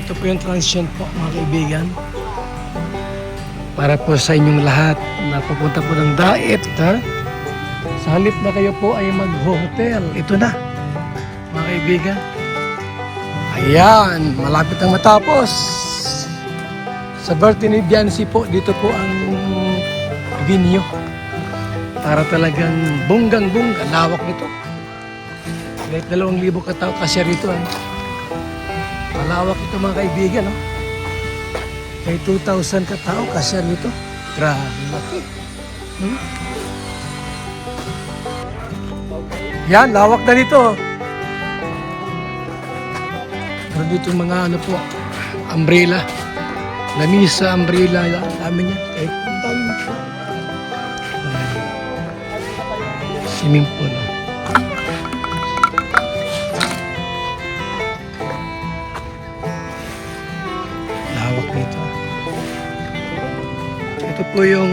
Ito po yung transient po mga kaibigan. Para po sa inyong lahat na pupunta po ng Daet, ha? Sa halip na kayo po ay mag-hotel, ito na mga kaibigan. Ayan, malapit ang matapos. Sa birthday ni Biancy po, dito po ang venue. Para talagang bunggang-bungga, lawak nito. Kahit 2,000 katao kasya rito. Malawak ito mga kaibigan. No? May 2,000 katao kasya rito. Grabe, laki. Yan, lawak na dito. Pero dito mga ano po, umbrella. Lamisa, umbrella, dami niya. Kahit ang dami. Swimming pool. Lawak nito. Ito po yung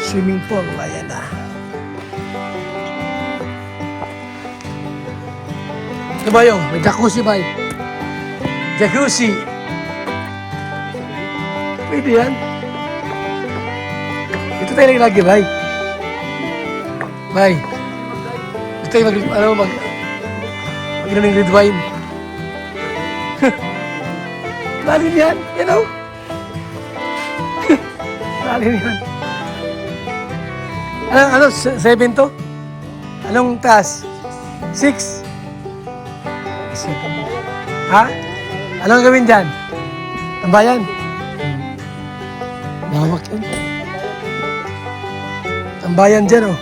swimming pool. Ayan na. Ito ba yun? May jacuzzi ba yun? Jacuzzi. Pwede yan. Ito tayo lagi, bay. Bay. Ito tayo mag-inom ng red wine. Lalim yan. You know? Lalim yan. Ano? 7 to? Anong taas? 6? Ha? Anong gawin dyan? Tambayan? Lawak yan. Tambayan dyan, oh.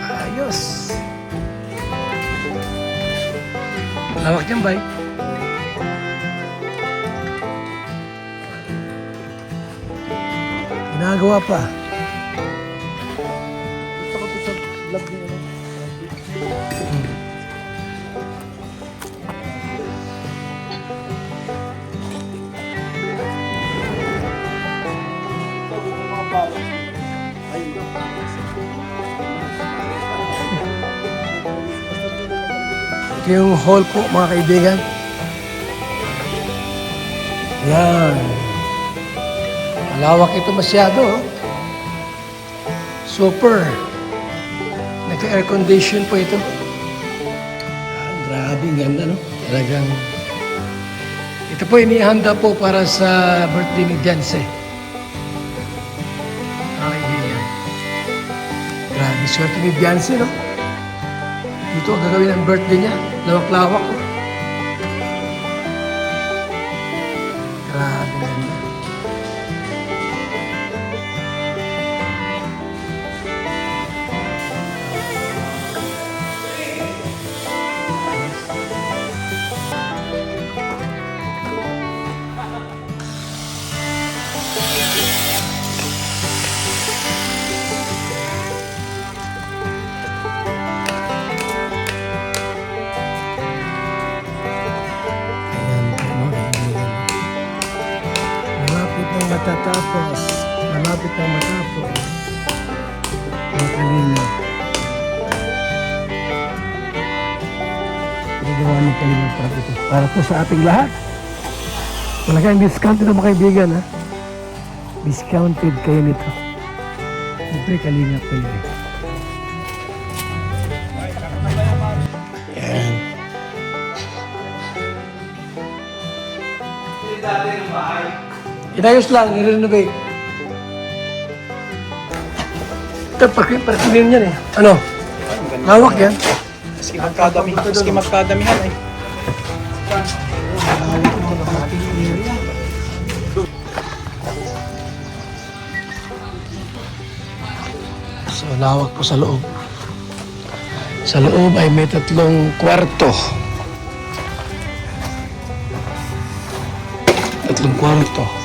Ayos. Lawak yan, bay. Ginagawa pa. Gusto ko po sa vlog niyo. Ito yung hall po mga kaibigan. Yan. Malawak ito masyado. Oh. Super. Naka-air condition po ito. Grabe, ganda no? Talagang ito po inihanda po para sa birthday ni Janse. Mga kaibigan. Grabe, swerte ni Janse no? Ito ang gagawin ang birthday niya. Lawak-lawak. Grabe ganda. Malapit ang matapos ang Kalinga. Pinagawa ng Kalinga para ito. Para po sa ating lahat. Talagang discounted ang mga kaibigan, ha? Discounted kayo nito. Siyempre, Kalinga pa yun. Yan. Inayos lang, i-renovate. Ito, parkinin yan eh. Ano? Lawak yan. Maski magkadamihan eh. So, lawak po sa loob. Sa loob ay may 3 kwarto. 3 kwarto.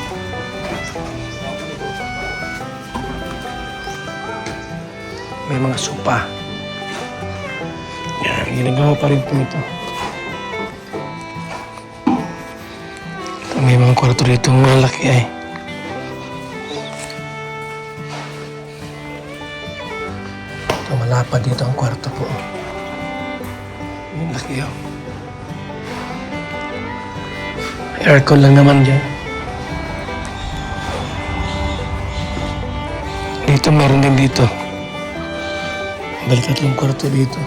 May mga sopa. Yan, ginagawa pa rin po ito. May mga kwarto rito malaki ay. Ito, malapad dito ang kwarto po. Yung laki yun. Aircon lang naman dyan. Dito, meron din dito. Balik 3 kwarto dito.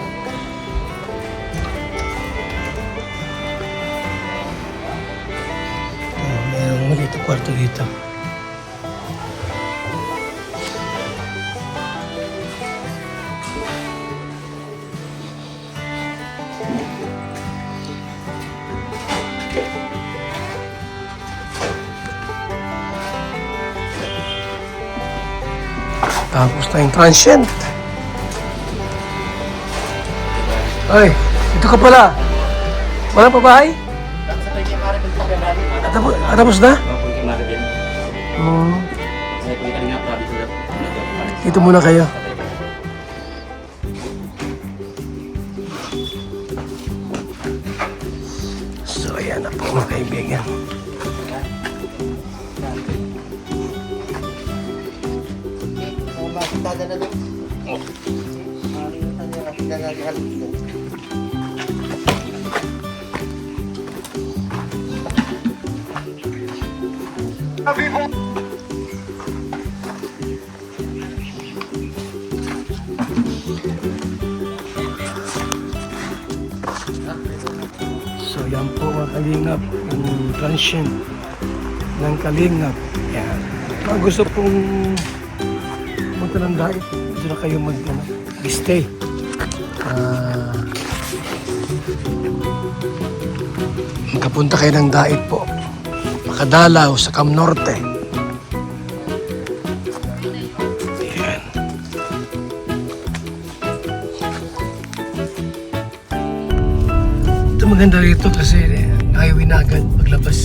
Meron maliit na kwarto dito. Tapos na yung transient. Ay, ito ka pala. Wala pa bahay? Tapos na? Dito muna kayo. So, ayan na po mga kaibigan. Tada na doon. Tada na doon. So, yan po mga kalingap. Yung transient ng kalingap. Yan. Kung gusto pong punta ng daig, dito na kayo mag-stay. Magkapunta kayo ng daig po. Makadalaw sa Cam Norte. Ayan. Ito maganda rito kasi highway na agad paglabas.